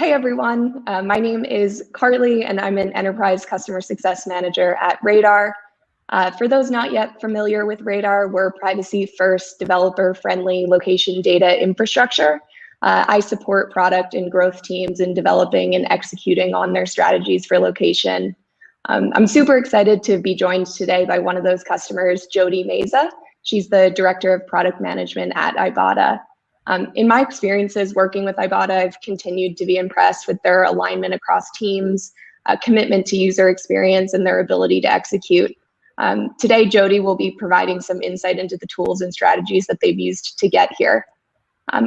Hey everyone, my name is Carly and I'm an Enterprise Customer Success Manager at Radar. For those not yet familiar with Radar, we're privacy-first, developer-friendly location data infrastructure. I support product and growth teams in developing and executing on their strategies for location. I'm super excited to be joined today by one of those customers, Jodi Mesa. She's the Director of Product Management at Ibotta. In my experiences working with Ibotta, I've continued to be impressed with their alignment across teams, commitment to user experience, and their ability to execute. Today, Jodi will be providing some insight into the tools and strategies that they've used to get here.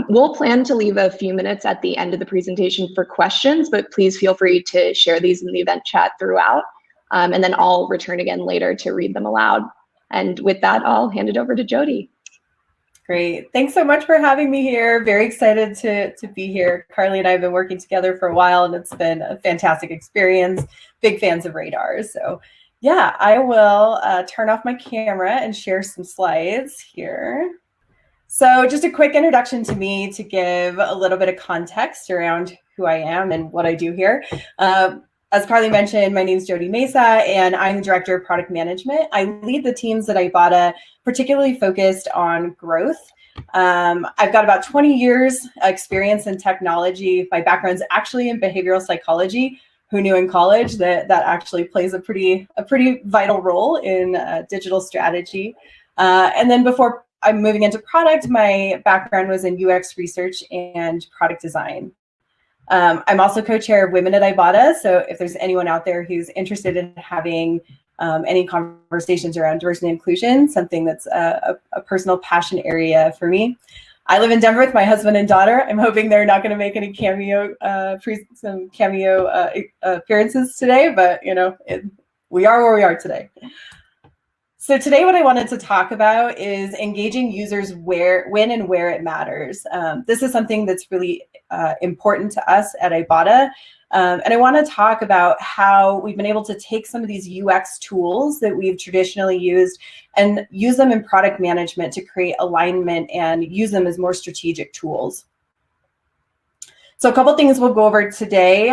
We'll plan to leave a few minutes at the end of the presentation for questions, but please feel free to share these in the event chat throughout, and then I'll return again later to read them aloud. And with that, I'll hand it over to Jodi. Great. Thanks so much for having me here. Very excited to be here. Carly and I have been working together for a while, and it's been a fantastic experience. Big fans of Radar. So yeah, I will turn off my camera and share some slides here. So just a quick introduction to me to give a little bit of context around who I am and what I do here. As Carly mentioned, my name is Jodi Mesa, and I'm the Director of Product Management. I lead the teams at Ibotta, particularly focused on growth. I've got about 20 years experience in technology. My background's actually in behavioral psychology. Who knew in college that actually plays a pretty vital role in digital strategy. And then before I'm moving into product, my background was in UX research and product design. I'm also co-chair of Women at Ibotta, so if there's anyone out there who's interested in having any conversations around diversity and inclusion, something that's a personal passion area for me. I live in Denver with my husband and daughter. I'm hoping they're not going to make any cameo appearances today, but you know, we are where we are today. So today what I wanted to talk about is engaging users when and where it matters. This is something that's really important to us at Ibotta. And I want to talk about how we've been able to take some of these UX tools that we've traditionally used and use them in product management to create alignment and use them as more strategic tools. So a couple things we'll go over today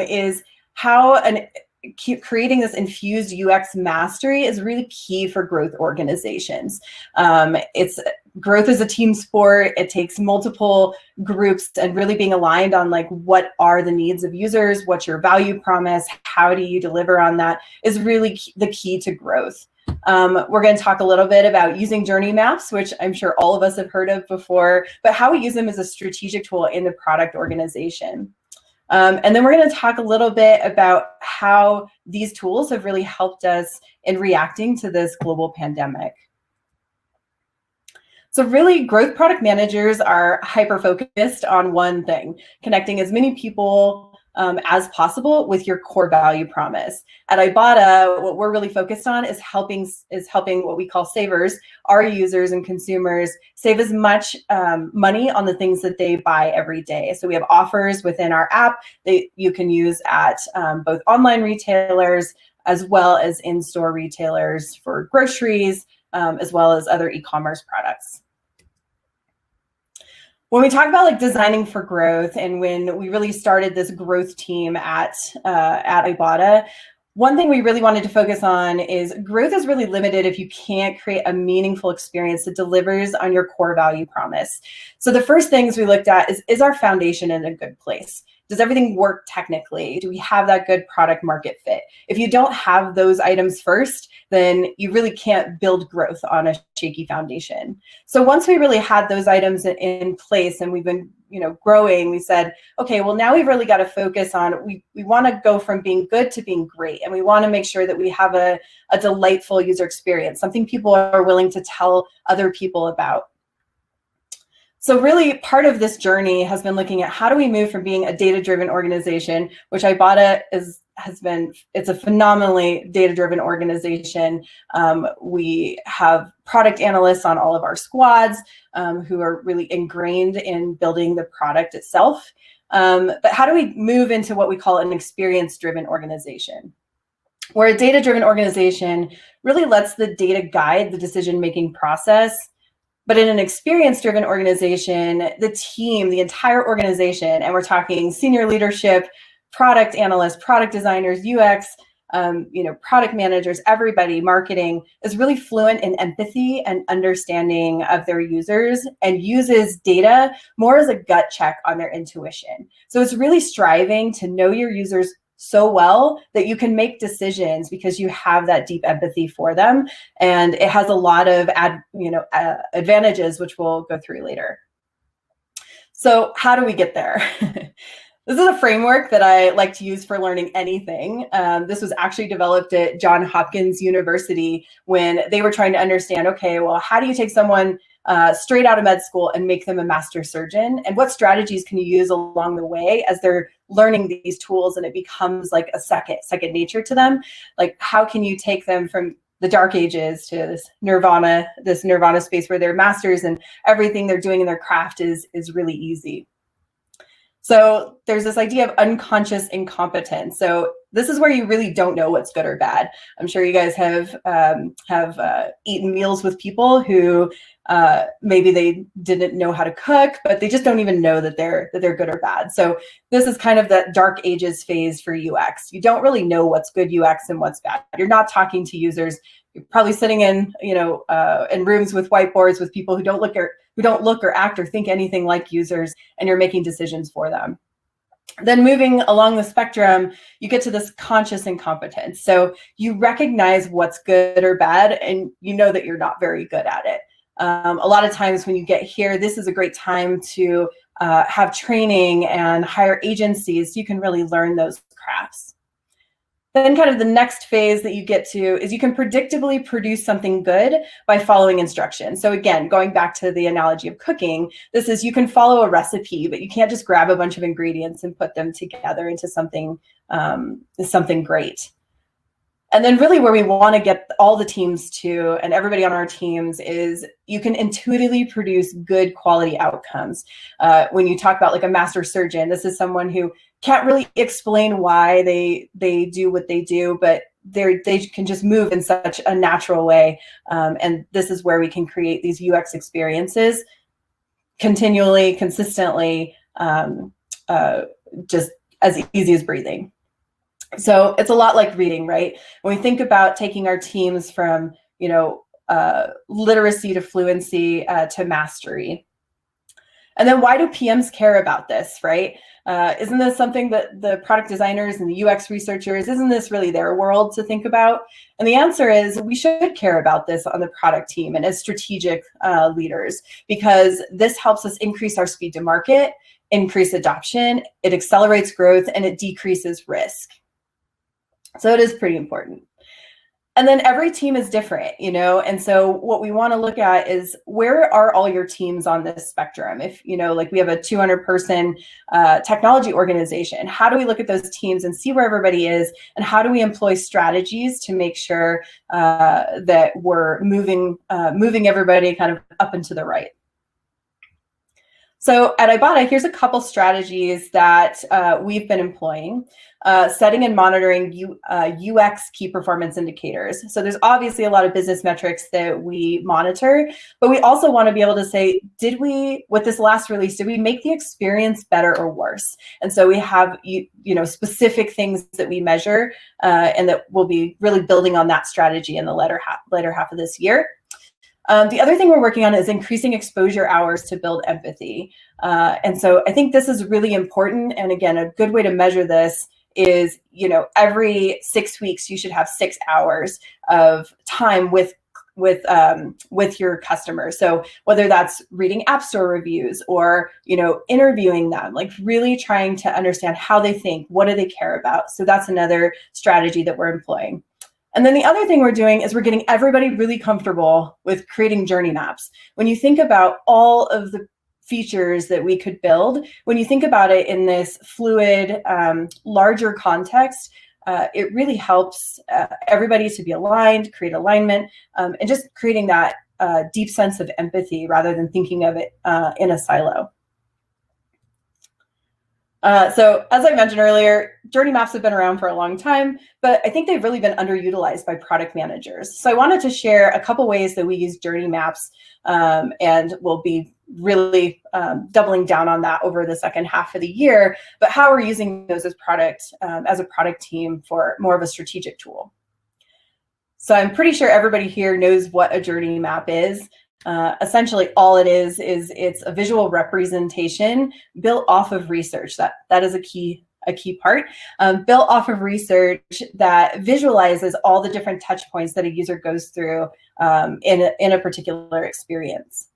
is how creating this infused UX mastery is really key for growth organizations. Growth is a team sport. It takes multiple groups and really being aligned on like what are the needs of users, what's your value promise, how do you deliver on that is really the key to growth. We're going to talk a little bit about using journey maps, which I'm sure all of us have heard of before, but how we use them as a strategic tool in the product organization. And then we're going to talk a little bit about how these tools have really helped us in reacting to this global pandemic. So really, growth product managers are hyper-focused on one thing, connecting as many people as possible with your core value promise. At Ibotta, what we're really focused on is helping what we call savers, our users and consumers, save as much money on the things that they buy every day. So we have offers within our app that you can use at both online retailers as well as in-store retailers for groceries, as well as other e-commerce products. When we talk about like designing for growth and when we really started this growth team at Ibotta, one thing we really wanted to focus on is growth is really limited if you can't create a meaningful experience that delivers on your core value promise. So the first things we looked at is our foundation in a good place? Does everything work technically? Do we have that good product market fit? If you don't have those items first, then you really can't build growth on a shaky foundation. So once we really had those items in place and we've been growing, we said, okay, well now we've really got to focus on, we want to go from being good to being great. And we want to make sure that we have a delightful user experience, something people are willing to tell other people about. So really part of this journey has been looking at how do we move from being a data-driven organization, which Ibotta it's a phenomenally data-driven organization. We have product analysts on all of our squads who are really ingrained in building the product itself. But how do we move into what we call an experience-driven organization? Where a data-driven organization really lets the data guide the decision-making process, But in an experience-driven organization, the team, the entire organization, and we're talking senior leadership, product analysts, product designers, UX, product managers, everybody, marketing, is really fluent in empathy and understanding of their users and uses data more as a gut check on their intuition. So it's really striving to know your users so well that you can make decisions because you have that deep empathy for them. And it has a lot of advantages, which we'll go through later. So how do we get there? This is a framework that I like to use for learning anything. This was actually developed at Johns Hopkins University when they were trying to understand, okay, well, how do you take someone straight out of med school and make them a master surgeon? And what strategies can you use along the way as they're learning these tools and it becomes like a second nature to them? Like, how can you take them from the dark ages to this nirvana space where they're masters and everything they're doing in their craft is really easy? So there's this idea of unconscious incompetence. So this is where you really don't know what's good or bad. I'm sure you guys have eaten meals with people who maybe they didn't know how to cook, but they just don't even know that they're good or bad. So this is kind of that dark ages phase for UX. You don't really know what's good UX and what's bad. You're not talking to users. You're probably sitting in in rooms with whiteboards with people who don't look or act or think anything like users, and you're making decisions for them. Then moving along the spectrum, you get to this conscious incompetence. So you recognize what's good or bad, and you know that you're not very good at it. A lot of times when you get here, this is a great time to have training and hire agencies so you can really learn those crafts. Then kind of the next phase that you get to is you can predictably produce something good by following instructions. So again, going back to the analogy of cooking, this is you can follow a recipe, but you can't just grab a bunch of ingredients and put them together into something great. And then really where we want to get all the teams to, and everybody on our teams, is you can intuitively produce good quality outcomes. When you talk about like a master surgeon, this is someone who can't really explain why they do what they do, but they can just move in such a natural way. And this is where we can create these UX experiences continually, consistently, just as easy as breathing. So it's a lot like reading, right? When we think about taking our teams from, literacy to fluency to mastery. And then why do PMs care about this, right? Isn't this something that the product designers and the UX researchers, isn't this really their world to think about? And the answer is we should care about this on the product team and as strategic leaders, because this helps us increase our speed to market, increase adoption, it accelerates growth, and it decreases risk. So it is pretty important. And then every team is different, and so what we want to look at is where are all your teams on this spectrum? If, like we have a 200-person technology organization, how do we look at those teams and see where everybody is? And how do we employ strategies to make sure that we're moving everybody kind of up and to the right? So at Ibotta, here's a couple strategies that we've been employing. Setting and monitoring UX key performance indicators. So there's obviously a lot of business metrics that we monitor, but we also want to be able to say, with this last release, did we make the experience better or worse? And so we have specific things that we measure, and that we'll be really building on that strategy in the later half of this year. The other thing we're working on is increasing exposure hours to build empathy. And so I think this is really important. And again, a good way to measure this is, every 6 weeks, you should have 6 hours of time with your customers. So whether that's reading App Store reviews or, interviewing them, like really trying to understand how they think, what do they care about? So that's another strategy that we're employing. And then the other thing we're doing is we're getting everybody really comfortable with creating journey maps. When you think about all of the features that we could build, when you think about it in this fluid, larger context, it really helps everybody to be aligned, create alignment, and just creating that deep sense of empathy rather than thinking of it in a silo. So as I mentioned earlier, journey maps have been around for a long time, but I think they've really been underutilized by product managers. So I wanted to share a couple ways that we use journey maps, and we'll be really doubling down on that over the second half of the year, but how we're using those as a product team for more of a strategic tool. So I'm pretty sure everybody here knows what a journey map is. Essentially, all it is it's a visual representation built off of research. That is a key part, built off of research that visualizes all the different touch points that a user goes through in a particular experience.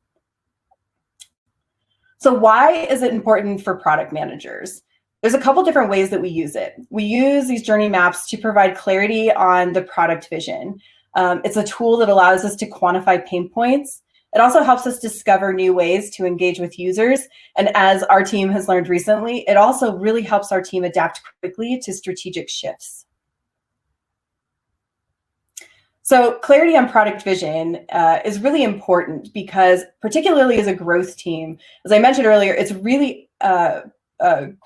So why is it important for product managers? There's a couple different ways that we use it. We use these journey maps to provide clarity on the product vision. It's a tool that allows us to quantify pain points. It also helps us discover new ways to engage with users. And as our team has learned recently, it also really helps our team adapt quickly to strategic shifts. So clarity on product vision is really important because particularly as a growth team, as I mentioned earlier, it's really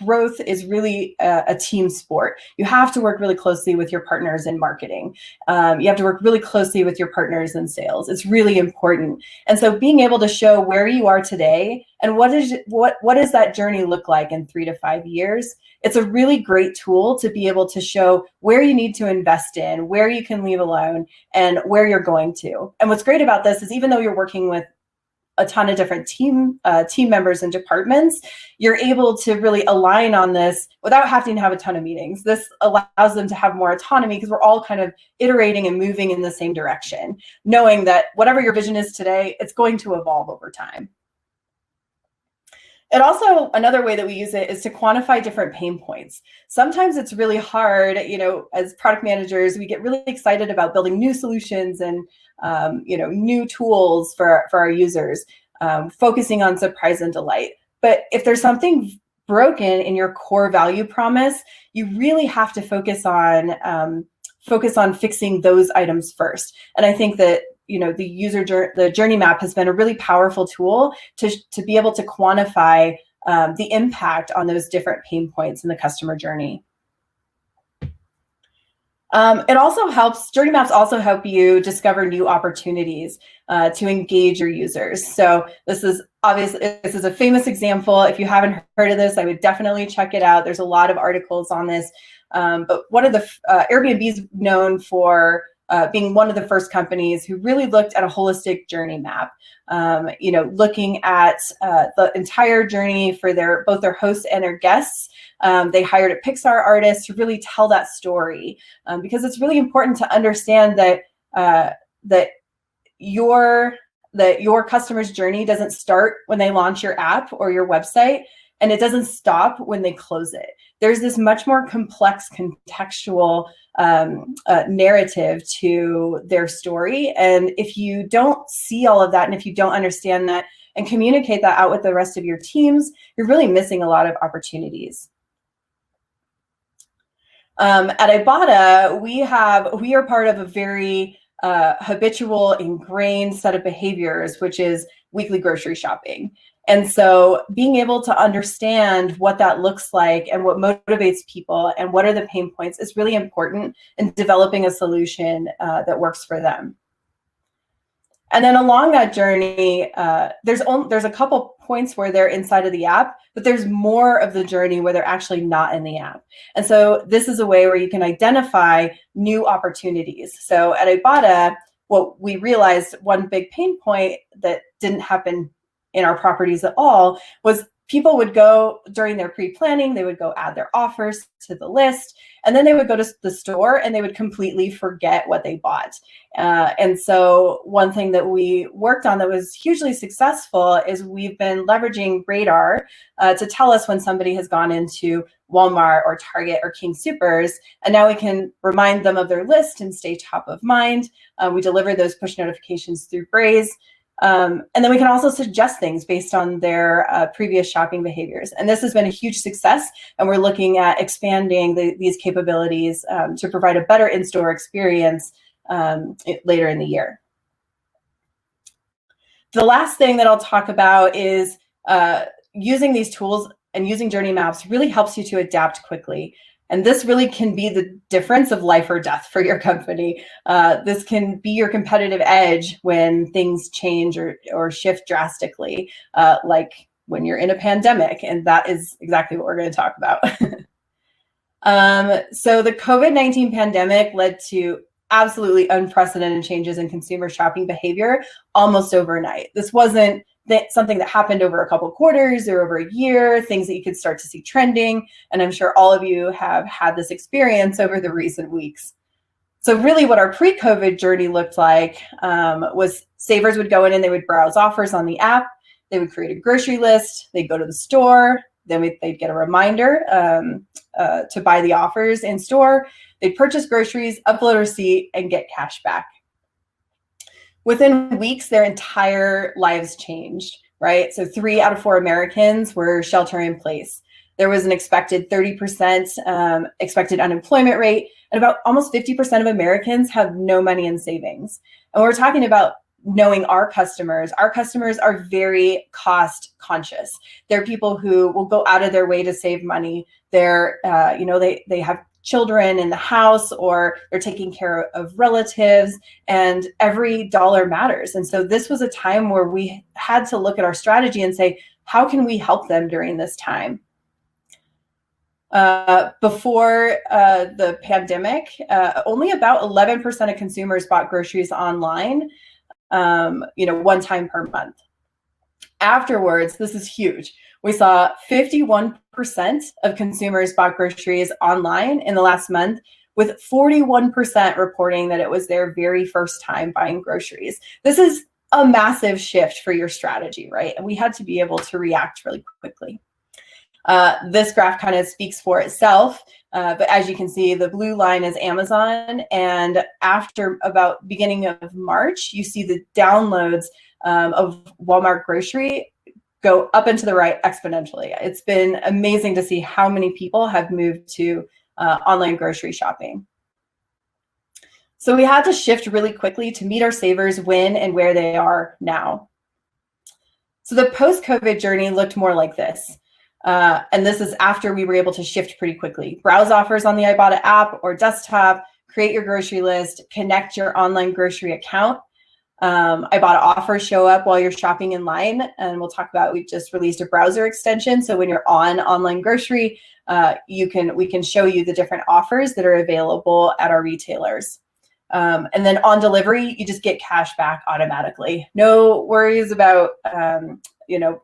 growth is really a team sport. You have to work really closely with your partners in marketing. You have to work really closely with your partners in sales. It's really important. And so being able to show where you are today and what does that journey look like in 3 to 5 years, it's a really great tool to be able to show where you need to invest in, where you can leave alone, and where you're going to. And what's great about this is even though you're working with a ton of different team members and departments, you're able to really align on this without having to have a ton of meetings. This allows them to have more autonomy because we're all kind of iterating and moving in the same direction, knowing that whatever your vision is today, it's going to evolve over time. And also another way that we use it is to quantify different pain points. Sometimes it's really hard, as product managers, we get really excited about building new solutions and new tools for our users, focusing on surprise and delight. But if there's something broken in your core value promise, you really have to focus on fixing those items first. And I think that the journey map has been a really powerful tool to be able to quantify the impact on those different pain points in the customer journey. It also helps, journey maps also help you discover new opportunities to engage your users. So this is a famous example. If you haven't heard of this, I would definitely check it out. There's a lot of articles on this. But one of the Airbnb is known for being one of the first companies who really looked at a holistic journey map, looking at the entire journey for both their hosts and their guests. They hired a Pixar artist to really tell that story because it's really important to understand that your customer's journey doesn't start when they launch your app or your website, and it doesn't stop when they close it. There's this much more complex contextual narrative to their story. And if you don't see all of that, and if you don't understand that and communicate that out with the rest of your teams, you're really missing a lot of opportunities. At Ibotta, we are part of a very habitual, ingrained set of behaviors, which is weekly grocery shopping. And so being able to understand what that looks like and what motivates people and what are the pain points is really important in developing a solution that works for them. And then along that journey, there's a couple points where they're inside of the app, but there's more of the journey where they're actually not in the app. And so this is a way where you can identify new opportunities. So at Ibotta, what we realized one big pain point that didn't happen in our properties at all was people would go during their pre-planning, they would go add their offers to the list, and then they would go to the store and they would completely forget what they bought. And so one thing that we worked on that was hugely successful is we've been leveraging Radar to tell us when somebody has gone into Walmart or Target or King Soopers, and now we can remind them of their list and stay top of mind. We deliver those push notifications through Braze. And then we can also suggest things based on their previous shopping behaviors. And this has been a huge success. And we're looking at expanding these capabilities to provide a better in-store experience later in the year. The last thing that I'll talk about is using these tools and using journey maps really helps you to adapt quickly. And this really can be the difference of life or death for your company. This can be your competitive edge when things change or shift drastically, like when you're in a pandemic. And that is exactly what we're going to talk about. So the COVID-19 pandemic led to absolutely unprecedented changes in consumer shopping behavior almost overnight. This wasn't something that happened over a couple quarters or over a year, things that you could start to see trending. And I'm sure all of you have had this experience over the recent weeks. So really what our pre-COVID journey looked like was savers would go in and they would browse offers on the app. They would create a grocery list. They'd go to the store. Then they'd get a reminder to buy the offers in store. They'd purchase groceries, upload a receipt, and get cash back. Within weeks, their entire lives changed, right? So 3 out of 4 Americans were sheltering in place. There was an expected 30% expected unemployment rate, and about almost 50% of Americans have no money in savings. And we're talking about knowing our customers are very cost conscious. They're people who will go out of their way to save money. They're, they have children in the house, or they're taking care of relatives, and every dollar matters. And so this was a time where we had to look at our strategy and say, how can we help them during this time? Before the pandemic, only about 11% of consumers bought groceries online, one time per month. Afterwards, this is huge. We saw 51% of consumers bought groceries online in the last month, with 41% reporting that it was their very first time buying groceries. This is a massive shift for your strategy, right? And we had to be able to react really quickly. This graph kind of speaks for itself, but as you can see, the blue line is Amazon, and after about beginning of March, you see the downloads of Walmart grocery go up and to the right exponentially. It's been amazing to see how many people have moved to online grocery shopping. So we had to shift really quickly to meet our savers when and where they are now. So the post-COVID journey looked more like this. And this is after we were able to shift pretty quickly. Browse offers on the Ibotta app or desktop, create your grocery list, connect your online grocery account. Ibotta offers show up while you're shopping in line, and we'll talk about, we just released a browser extension. So when you're on online grocery, we can show you the different offers that are available at our retailers. And then on delivery, you just get cash back automatically. No worries about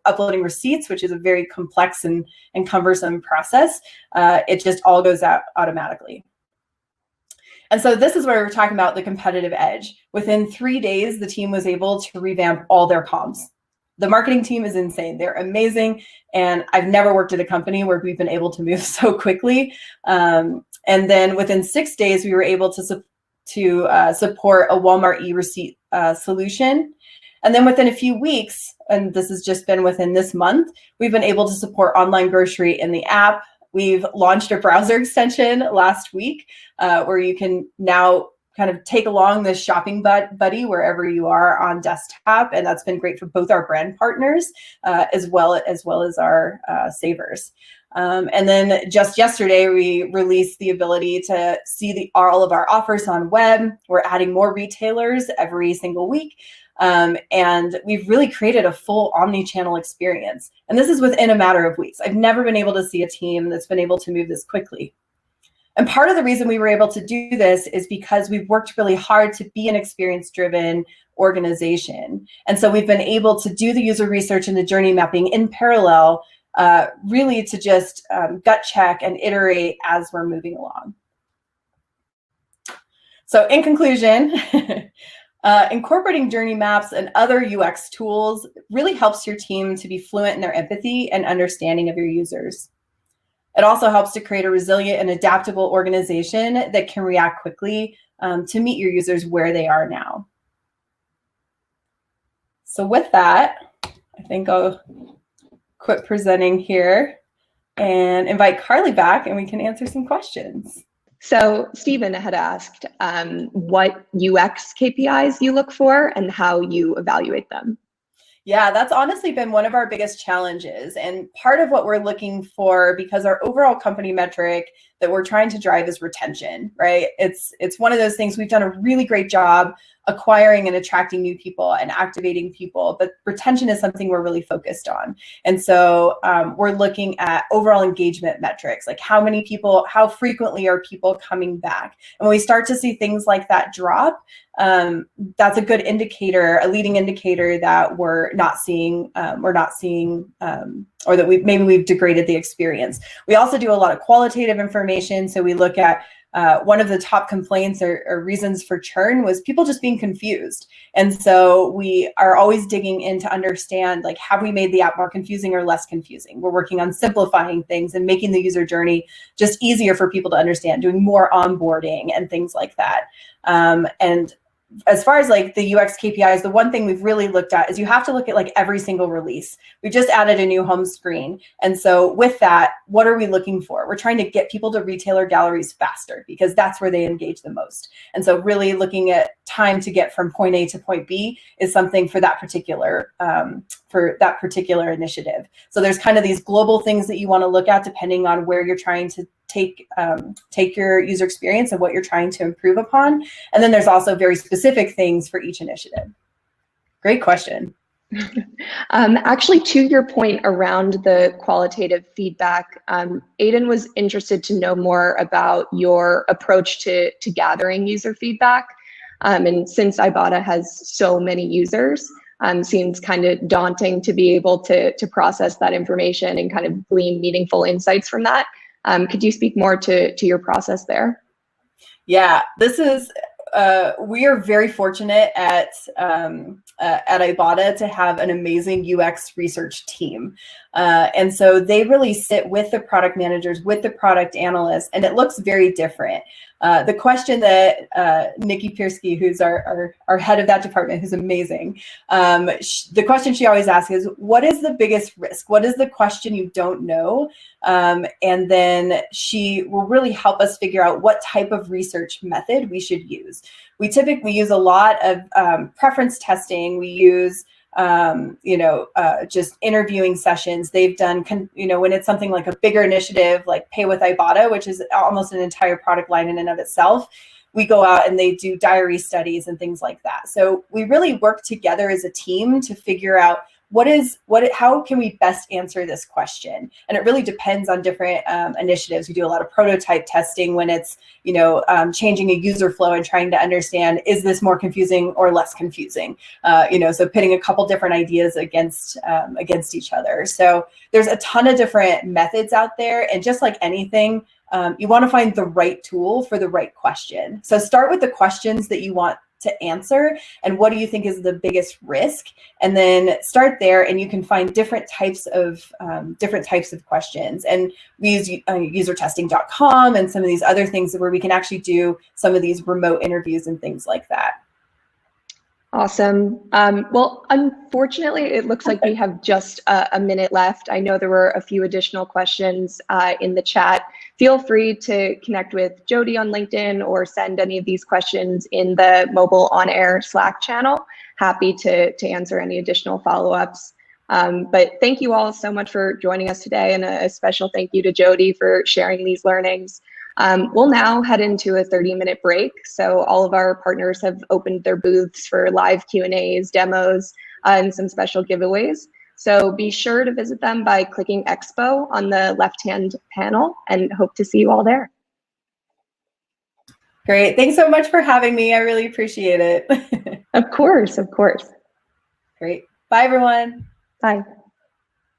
uploading receipts, which is a very complex and cumbersome process. It just all goes out automatically. And so this is where we're talking about the competitive edge. Within 3 days, the team was able to revamp all their comms. The marketing team is insane. They're amazing. And I've never worked at a company where we've been able to move so quickly. And then within 6 days, we were able to support a Walmart e-receipt solution. And then within a few weeks, and this has just been within this month, we've been able to support online grocery in the app. We've launched a browser extension last week where you can now kind of take along this shopping buddy wherever you are on desktop. And that's been great for both our brand partners as well as our savers. And then just yesterday, we released the ability to see all of our offers on web. We're adding more retailers every single week. And we've really created a full omni-channel experience. And this is within a matter of weeks. I've never been able to see a team that's been able to move this quickly. And part of the reason we were able to do this is because we've worked really hard to be an experience-driven organization. And so we've been able to do the user research and the journey mapping in parallel, really to just gut check and iterate as we're moving along. So in conclusion, incorporating journey maps and other UX tools really helps your team to be fluent in their empathy and understanding of your users. It also helps to create a resilient and adaptable organization that can react quickly to meet your users where they are now. So with that, I think I'll quit presenting here and invite Carly back, and we can answer some questions. So Stephen had asked what UX KPIs you look for and how you evaluate them. Yeah, that's honestly been one of our biggest challenges. And part of what we're looking for, because our overall company metric that we're trying to drive is retention, right? It's one of those things. We've done a really great job acquiring and attracting new people and activating people, but retention is something we're really focused on. And so we're looking at overall engagement metrics, like how many people, how frequently are people coming back? And when we start to see things like that drop, that's a good indicator, a leading indicator that we're not seeing, or that we've degraded the experience. We also do a lot of qualitative information. So we look at one of the top complaints or reasons for churn was people just being confused. And so we are always digging in to understand, like, have we made the app more confusing or less confusing? We're working on simplifying things and making the user journey just easier for people to understand, doing more onboarding and things like that. And as far as like the UX KPIs, the one thing we've really looked at is you have to look at like every single release. We just added a new home screen. And so with that, what are we looking for? We're trying to get people to retailer galleries faster because that's where they engage the most. And so really looking at time to get from point A to point B is something for that particular initiative. So there's kind of these global things that you want to look at depending on where you're trying to take your user experience and what you're trying to improve upon. And then there's also very specific things for each initiative. Great question. Actually, to your point around the qualitative feedback, Aiden was interested to know more about your approach to gathering user feedback. And since Ibotta has so many users, seems kind of daunting to be able to process that information and kind of glean meaningful insights from that. Could you speak more to your process there? Yeah, this is, we are very fortunate at Ibotta to have an amazing UX research team. And so they really sit with the product managers, with the product analysts, and it looks very different. The question that Nikki Piersky, who's our head of that department, who's amazing, the question she always asks is, what is the biggest risk? What is the question you don't know? And then she will really help us figure out what type of research method we should use. We typically use a lot of preference testing. We use just interviewing sessions. They've done, when it's something like a bigger initiative, like Pay with Ibotta, which is almost an entire product line in and of itself, we go out and they do diary studies and things like that. So we really work together as a team to figure out how can we best answer this question? And it really depends on different initiatives. We do a lot of prototype testing when it's, changing a user flow and trying to understand, is this more confusing or less confusing? So pitting a couple different ideas against each other. So there's a ton of different methods out there. And just like anything, you want to find the right tool for the right question. So start with the questions that you want to answer and what do you think is the biggest risk, and then start there, and you can find different types of questions. And we use usertesting.com and some of these other things where we can actually do some of these remote interviews and things like that. Awesome. Well, unfortunately, it looks like we have just a minute left. I know there were a few additional questions in the chat. Feel free to connect with Jodi on LinkedIn or send any of these questions in the Mobile On Air Slack channel. Happy to answer any additional follow-ups. But thank you all so much for joining us today, and a special thank you to Jodi for sharing these learnings. We'll now head into a 30-minute break. So all of our partners have opened their booths for live Q&As, demos, and some special giveaways. So be sure to visit them by clicking Expo on the left-hand panel, and hope to see you all there. Great. Thanks so much for having me. I really appreciate it. Of course, of course. Great. Bye, everyone. Bye.